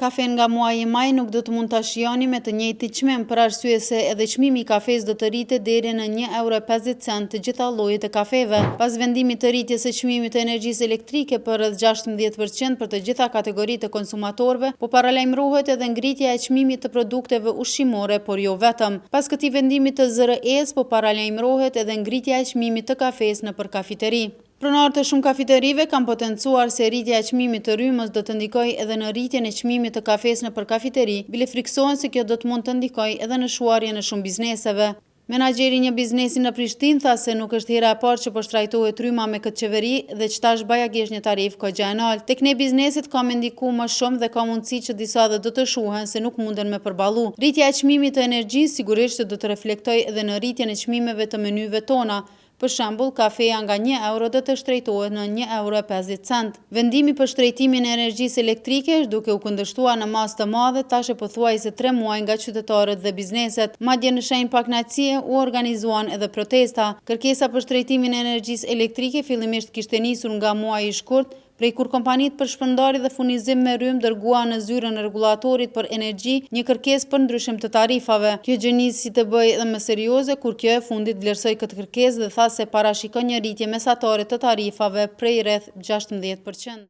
Kafen nga muaji maj nuk do të mund të shijoni me të njëjtin çmim për arsye se edhe çmimi i kafes do të rritet deri në €1.50 të gjitha llojet e kafeve. Pas vendimit të rritjes së çmimit të energjisë elektrike për rreth 16% për të gjitha kategoritë e konsumatorëve, po paralajmërohet edhe ngritja e çmimit të produkteve ushqimore, por jo vetëm. Pas këtij vendimi të ZRE-s, po paralajmërohet edhe ngritja e çmimit të kafes nëpër kafiteri. Pronarët e shumë kafeterive kanë potencuar se rritja e çmimit të rrymës do të ndikojë edhe në rritjen e çmimit të kafes nëpër kafiteri, bile friksohen se kjo do të mund të ndikojë edhe në shuarjen e shumë bizneseve. Menaxheri i një biznesi në Prishtinë tha se nuk është hera e parë që po shtrajtohet rryma me këtë qeveri dhe që tash bajagisht një tarif kogja e lartë. Tek ne biznesit ka me ndiku më shumë dhe ka mundësi që disa dhe do të shuhen se nuk munden me përballu. Rritja e çmimit të energjisë sigurisht do të reflektojë edhe në rritjen e çmimeve të menyve tona. Për shembull, kafeja nga €1 do të shtrejtohet në €1.50. Vendimi për shtrejtimin e energjisë elektrike është duke u kundërshtuar në masë të madhe tash e pothuajse 3 muaj nga qytetarët dhe bizneset. Madje në shenjë pakënaqësie u organizuan edhe protesta. Kërkesa për shtrejtimin e energjisë elektrike fillimisht kishte nisur nga muaji i shkurt, prej kur kompanitë për shpërndarje dhe furnizim me rrymë dërguan në zyrën e rregullatorit për energji një kërkesë për ndryshim të tarifave. Kjo gjë nisi të bëjë edhe më serioze kur kjo e fundit vlerësoi këtë kërkesë dhe tha se parashikon një rritje mesatare të tarifave prej rreth 16%.